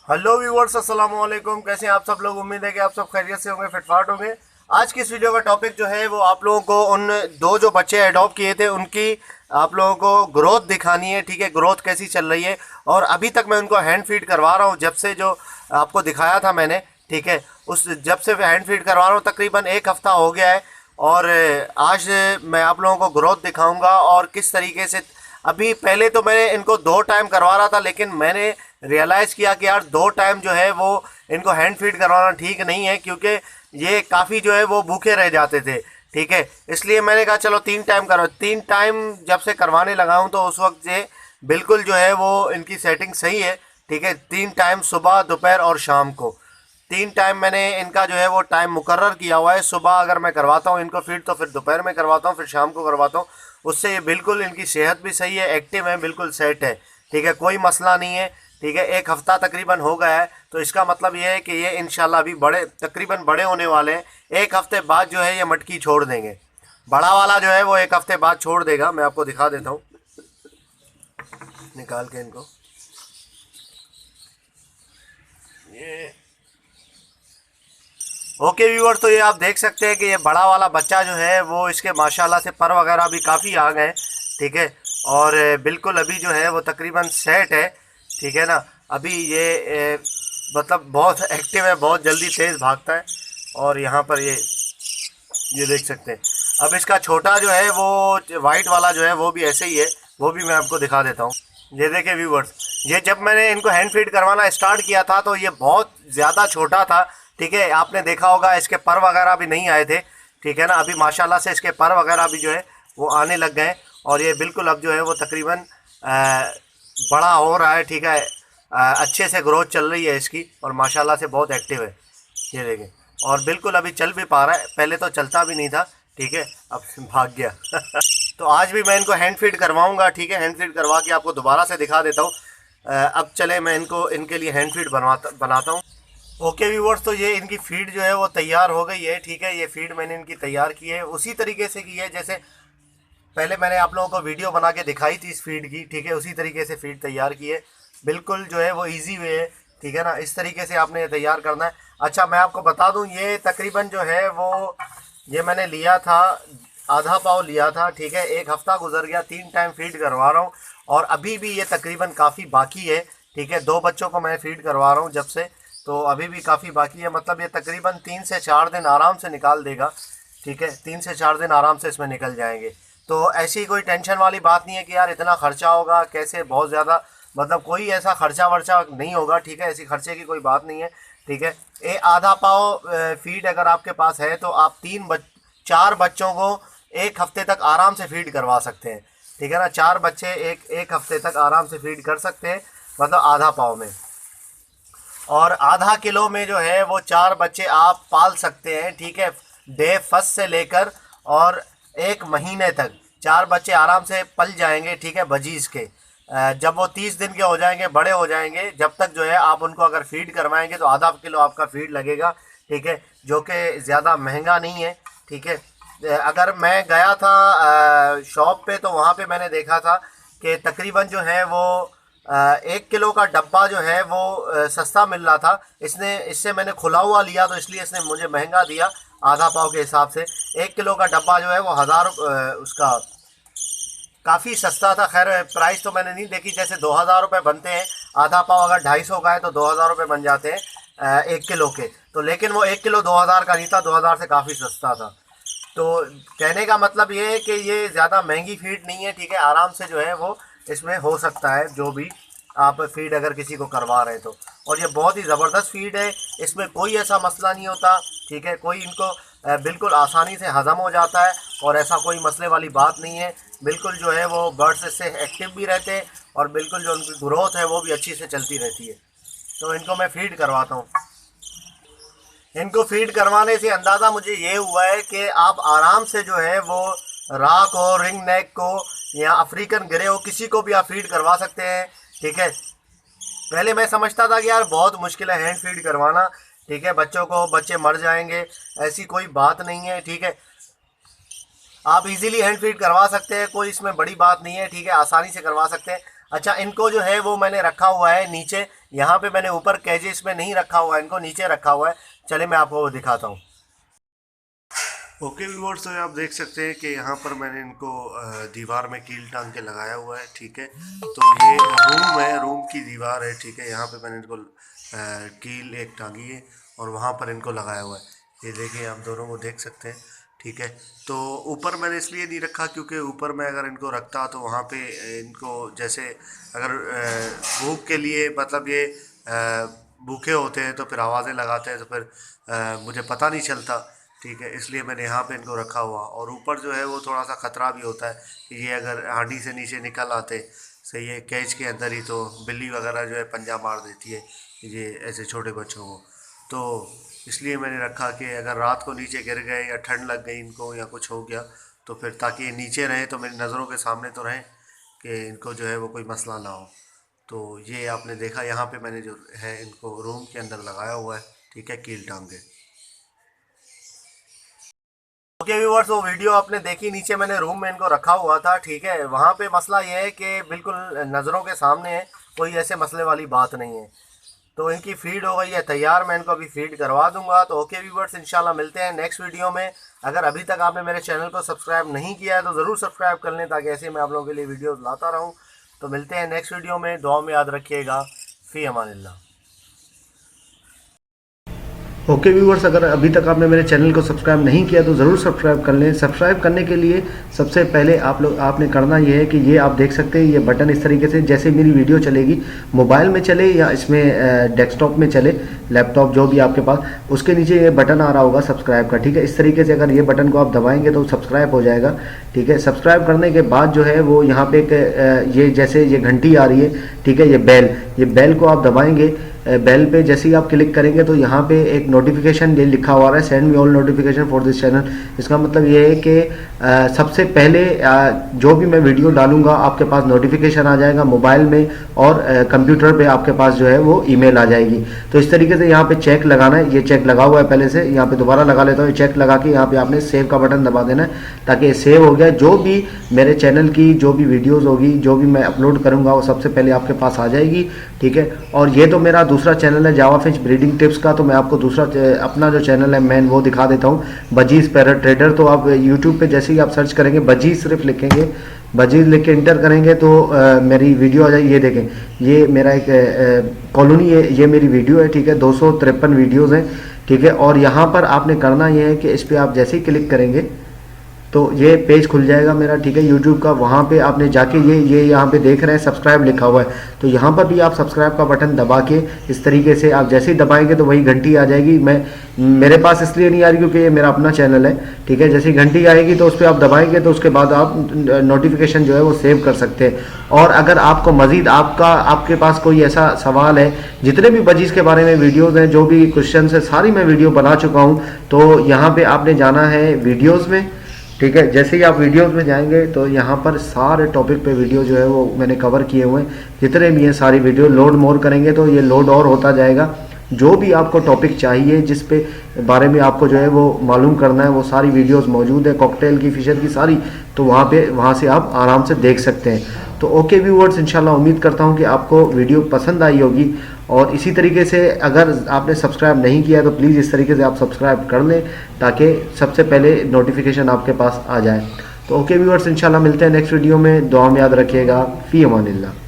Hello viewers, अस्सलाम वालेकुम। कैसे हैं आप सब लोग? उम्मीद है कि आप सब खैरियत से होंगे, फिटफाट होंगे। आज की इस वीडियो का टॉपिक जो है वो आप लोगों को उन दो जो बच्चे अडॉप्ट किए थे उनकी आप लोगों को ग्रोथ दिखानी है। ठीक है, ग्रोथ कैसी चल रही है। और अभी तक मैं उनको हैंड फीड करवा रहा हूँ, जब से जो आपको दिखाया था मैंने। ठीक है, उस जब से हैंड फीड करवा रहा हूँ तकरीबन एक हफ़्ता हो गया है। और आज मैं आप लोगों को ग्रोथ दिखाऊंगा और किस तरीके से। अभी पहले तो मैंने इनको 2 टाइम करवा रहा था, लेकिन मैंने रियलाइज़ किया कि यार 2 टाइम जो है वो इनको हैंड फीड करवाना ठीक नहीं है, क्योंकि ये काफ़ी जो है वो भूखे रह जाते थे। ठीक है, इसलिए मैंने कहा चलो 3 टाइम करो। 3 टाइम जब से करवाने लगा हूँ तो उस वक्त ये बिल्कुल जो है वो इनकी सेटिंग सही है। ठीक है, 3 टाइम सुबह, दोपहर और शाम को 3 टाइम मैंने इनका जो है वो टाइम मुकर्रर किया हुआ है। सुबह अगर मैं करवाता हूँ इनको फीड तो फिर दोपहर में करवाता हूँ, फिर शाम को करवाता हूँ। उससे ये बिल्कुल इनकी सेहत भी सही है, एक्टिव है, बिल्कुल सेट है। ठीक है, कोई मसला नहीं है। ठीक है, एक हफ्ता तकरीबन हो गया है, तो इसका मतलब ये है कि ये इंशाल्लाह अभी बड़े तकरीबन बड़े होने वाले हैं। एक हफ्ते बाद जो है ये मटकी छोड़ देंगे। बड़ा वाला जो है वो एक हफ्ते बाद छोड़ देगा। मैं आपको दिखा देता हूँ निकाल के इनको। ये ओके व्यूअर, तो ये आप देख सकते हैं कि ये बड़ा वाला बच्चा जो है वो इसके माशाल्लाह से पर वगैरह भी काफ़ी आ गए। ठीक है, और बिल्कुल अभी जो है वो तकरीबन सेट है। ठीक है ना, अभी ये मतलब बहुत एक्टिव है, बहुत जल्दी तेज़ भागता है। और यहाँ पर ये देख सकते हैं। अब इसका छोटा जो है वो वाइट वाला जो है वो भी ऐसे ही है, वो भी मैं आपको दिखा देता हूँ। ये देखे व्यूवर्स, ये जब मैंने इनको हैंड फीड करवाना स्टार्ट किया था तो ये बहुत ज़्यादा छोटा था। ठीक है, आपने देखा होगा इसके पर वगैरह भी नहीं आए थे। ठीक है ना, अभी माशाल्लाह से इसके पर वगैरह भी जो है वो आने लग गए। और ये बिल्कुल अब जो है वो तकरीबन बड़ा हो रहा है। ठीक है, अच्छे से ग्रोथ चल रही है इसकी और माशाल्लाह से बहुत एक्टिव है। ये देखें, और बिल्कुल अभी चल भी पा रहा है, पहले तो चलता भी नहीं था। ठीक है, अब भाग गया। तो आज भी मैं इनको हैंड फीड करवाऊंगा। ठीक है, हैंड फीड करवा के आपको दोबारा से दिखा देता हूँ। अब चले मैं इनको इनके लिए हैंड फीड बनाता हूँ। ओके व्यूवर्स, तो ये इनकी फीड जो है वो तैयार हो गई है। ठीक है, ये फीड मैंने इनकी तैयार की है, उसी तरीके से की है जैसे पहले मैंने आप लोगों को वीडियो बना के दिखाई थी इस फीड की। ठीक है, उसी तरीके से फीड तैयार की है। बिल्कुल जो है वो इजी वे है। ठीक है ना, इस तरीके से आपने ये तैयार करना है। अच्छा, मैं आपको बता दूं, ये तकरीबन जो है वो ये मैंने लिया था, आधा पाव लिया था। ठीक है, एक हफ्ता गुजर गया, 3 टाइम फीड करवा रहा हूँ और अभी भी ये तकरीबन काफ़ी बाकी है। ठीक है, 2 बच्चों को मैं फीड करवा रहा हूँ जब से, तो अभी भी काफ़ी बाकी है। मतलब ये तकरीबन 3 से 4 दिन आराम से निकाल देगा। ठीक है, 3 से 4 दिन आराम से इसमें निकल जाएंगे। तो ऐसी कोई टेंशन वाली बात नहीं है कि यार इतना खर्चा होगा कैसे, बहुत ज़्यादा मतलब कोई ऐसा खर्चा वर्चा नहीं होगा। ठीक है, ऐसी खर्चे की कोई बात नहीं है। ठीक है, आधा पाव फीड अगर आपके पास है तो आप 4 बच्चों को एक हफ्ते तक आराम से फीड करवा सकते हैं। ठीक है ना, 4 बच्चे एक एक हफ्ते तक आराम से फीड कर सकते हैं, मतलब आधा पाव में। और आधा किलो में जो है वो 4 बच्चे आप पाल सकते हैं। ठीक है, डे फर्स्ट से लेकर और 1 महीने तक 4 बच्चे आराम से पल जाएंगे। ठीक है, बजीज के जब वो 30 दिन के हो जाएंगे, बड़े हो जाएंगे, जब तक जो है आप उनको अगर फीड करवाएंगे तो आधा किलो आपका फीड लगेगा। ठीक है, जो कि ज़्यादा महंगा नहीं है। ठीक है, अगर मैं गया था शॉप पे तो वहाँ पे मैंने देखा था कि तकरीबन जो है वो 1 किलो का डब्बा जो है वो सस्ता मिल रहा था। इससे मैंने खुला हुआ लिया तो इसलिए इसने मुझे महंगा दिया आधा पाव के हिसाब से। 1 किलो का डब्बा जो है वो 1000 उसका काफ़ी सस्ता था। खैर प्राइस तो मैंने नहीं देखी, जैसे 2000 रुपये बनते हैं। आधा पाव अगर 250 का है तो 2000 रुपये बन जाते हैं 1 किलो के। तो लेकिन वो 1 किलो 2000 का नहीं था, 2000 से काफ़ी सस्ता था। तो कहने का मतलब ये है कि ये ज़्यादा महंगी फीड नहीं है। ठीक है, आराम से जो है वो इसमें हो सकता है, जो भी आप फीड अगर किसी को करवा रहे हैं तो। और ये बहुत ही ज़बरदस्त फीड है, इसमें कोई ऐसा मसला नहीं होता। ठीक है, कोई इनको बिल्कुल आसानी से हज़म हो जाता है और ऐसा कोई मसले वाली बात नहीं है। बिल्कुल जो है वो बर्ड्स इससे एक्टिव भी रहते हैं और बिल्कुल जो उनकी ग्रोथ है वो भी अच्छी से चलती रहती है। तो इनको मैं फीड करवाता हूँ। इनको फीड करवाने से अंदाज़ा मुझे ये हुआ है कि आप आराम से जो है वो राक हो, रिंग नेक को या अफ्रीकन ग्रे हो, किसी को भी आप फीड करवा सकते हैं। ठीक है, पहले मैं समझता था कि यार बहुत मुश्किल है हैंड फीड करवाना। ठीक है, बच्चों को बच्चे मर जाएंगे, ऐसी कोई बात नहीं है। ठीक है, आप इजीली हैंड फीड करवा सकते हैं, कोई इसमें बड़ी बात नहीं है। ठीक है, आसानी से करवा सकते हैं। अच्छा, इनको जो है वो मैंने रखा हुआ है नीचे, यहाँ पे मैंने ऊपर केजेस में नहीं रखा हुआ है, इनको नीचे रखा हुआ है। चले मैं आपको वो दिखाता हूँ। ओके व्यूअर्स, तो आप देख सकते हैं कि यहाँ पर मैंने इनको दीवार में कील टांग के लगाया हुआ है, ठीक है। तो ये रूम है, रूम की दीवार है, ठीक है। यहाँ पे मैंने इनको कील एक टांगी है और वहाँ पर इनको लगाया हुआ है। ये देखिए, आप दोनों को देख सकते हैं, ठीक है। तो ऊपर मैंने इसलिए नहीं रखा क्योंकि ऊपर मैं अगर इनको रखता तो वहाँ पे इनको जैसे अगर भूख के लिए, मतलब ये भूखे होते हैं तो फिर आवाज़ें लगाते हैं, तो फिर मुझे पता नहीं चलता, ठीक है। इसलिए मैंने यहाँ पे इनको रखा हुआ। और ऊपर जो है वो थोड़ा सा ख़तरा भी होता है कि ये अगर हांडी से नीचे निकल आते, सही है, कैच के अंदर ही, तो बिल्ली वगैरह जो है पंजा मार देती है ये ऐसे छोटे बच्चों को। तो इसलिए मैंने रखा कि अगर रात को नीचे गिर गए या ठंड लग गई इनको या कुछ हो गया तो फिर ताकि ये नीचे रहें, तो मेरी नज़रों के सामने तो रहें कि इनको जो है वो कोई मसला ना हो। तो ये आपने देखा, यहाँ पे मैंने जो है इनको रूम के अंदर लगाया हुआ है, ठीक है, कील टांग के। ओके व्यूअर्स, वो वीडियो आपने देखी, नीचे मैंने रूम में इनको रखा हुआ था, ठीक है। वहाँ पे मसला ये है कि बिल्कुल नज़रों के सामने है, कोई ऐसे मसले वाली बात नहीं है। तो इनकी फीड हो गई है तैयार, मैं इनको अभी फीड करवा दूंगा। तो ओके व्यूअर्स, इंशाल्लाह मिलते हैं नेक्स्ट वीडियो में। अगर अभी तक आपने मेरे चैनल को सब्सक्राइब नहीं किया है तो ज़रूर सब्सक्राइब कर लें, ताकि ऐसे मैं आप लोगों के लिए वीडियोज़ लाता रहूँ। तो मिलते हैं नेक्स्ट वीडियो में, दुआ में याद रखिएगा। फ़ी अमानिल्लाह। ओके व्यूवर्स, अगर अभी तक आपने मेरे चैनल को सब्सक्राइब नहीं किया तो ज़रूर सब्सक्राइब कर लें। सब्सक्राइब करने के लिए सबसे पहले आपने करना ये है कि ये आप देख सकते हैं, ये बटन इस तरीके से, जैसे मेरी वीडियो चलेगी मोबाइल में चले या इसमें डेस्कटॉप में चले, लैपटॉप जो भी आपके पास, उसके नीचे ये बटन आ रहा होगा सब्सक्राइब का, ठीक है। इस तरीके से अगर ये बटन को आप दबाएंगे तो सब्सक्राइब हो जाएगा, ठीक है। सब्सक्राइब करने के बाद जो है वो यहाँ पे एक ये जैसे ये घंटी आ रही है, ठीक है, ये बेल को आप दबाएंगे। बेल पे जैसे ही आप क्लिक करेंगे तो यहाँ पे एक नोटिफिकेशन ये लिखा हुआ है, send me all notification for this channel. इसका मतलब ये है कि सबसे पहले जो भी मैं वीडियो डालूंगा आपके पास नोटिफिकेशन आ जाएगा मोबाइल में, और कंप्यूटर पे आपके पास जो है वो ईमेल आ जाएगी। तो इस तरीके से यहाँ पे चेक लगाना है, ये चेक लगा हुआ है पहले से, यहाँ पे दोबारा लगा लेता हूँ। चेक लगा के यहाँ पे आपने सेव का बटन दबा देना है, ताकि सेव हो गया। जो भी मेरे चैनल की जो भी वीडियोज़ होगी, जो भी मैं अपलोड करूँगा, वो सबसे पहले आपके पास आ जाएगी, ठीक है। और ये तो मेरा दूसरा चैनल है जावा फिश ब्रीडिंग टिप्स का, तो मैं आपको दूसरा अपना जो चैनल है मैं वो दिखा देता हूँ, बजीज पैरट ट्रेडर। तो आप यूट्यूब पे जैसे ही आप सर्च करेंगे, बजीज सिर्फ लिखेंगे, बजीज लिख के इंटर करेंगे तो मेरी वीडियो आ जाएगी। ये देखें, ये मेरा एक कॉलोनी है, ये मेरी वीडियो है, ठीक है। 253 वीडियोज़ हैं, ठीक है। और यहाँ पर आपने करना ये है कि इस पर आप जैसे ही क्लिक करेंगे तो ये पेज खुल जाएगा मेरा, ठीक है, यूट्यूब का। वहाँ पे आपने जाके ये यहाँ पे देख रहे हैं सब्सक्राइब लिखा हुआ है, तो यहाँ पर भी आप सब्सक्राइब का बटन दबा के इस तरीके से आप जैसे ही दबाएंगे तो वही घंटी आ जाएगी। मेरे पास इसलिए नहीं आ रही क्योंकि ये मेरा अपना चैनल है, ठीक है। जैसे ही घंटी आएगी तो उस पर आप दबाएंगे तो उसके बाद आप नोटिफिकेशन जो है वो सेव कर सकते हैं। और अगर आपको मज़ीद आपके पास कोई ऐसा सवाल है, जितने भी बजीज के बारे में वीडियोज़ हैं, जो भी क्वेश्चन है, सारी मैं वीडियो बना चुका हूँ। तो यहाँ पर आपने जाना है वीडियोज़ में, ठीक है। जैसे ही आप वीडियोस में जाएंगे तो यहाँ पर सारे टॉपिक पे वीडियो जो है वो मैंने कवर किए हुए हैं, जितने भी हैं सारी वीडियो। लोड मोर करेंगे तो ये लोड और होता जाएगा। जो भी आपको टॉपिक चाहिए, जिस पे बारे में आपको जो है वो मालूम करना है, वो सारी वीडियोस मौजूद है, कॉकटेल की, फिशर की, सारी। तो वहाँ से आप आराम से देख सकते हैं। तो ओके व्यूअर्स, इंशाल्लाह उम्मीद करता हूँ कि आपको वीडियो पसंद आई होगी। और इसी तरीके से अगर आपने सब्सक्राइब नहीं किया तो प्लीज़ इस तरीके से आप सब्सक्राइब कर लें, ताकि सबसे पहले नोटिफिकेशन आपके पास आ जाए। तो ओके व्यूअर्स, इंशाल्लाह मिलते हैं नेक्स्ट वीडियो में। दुआ में याद रखिएगा। फ़ी अमानिल्लाह।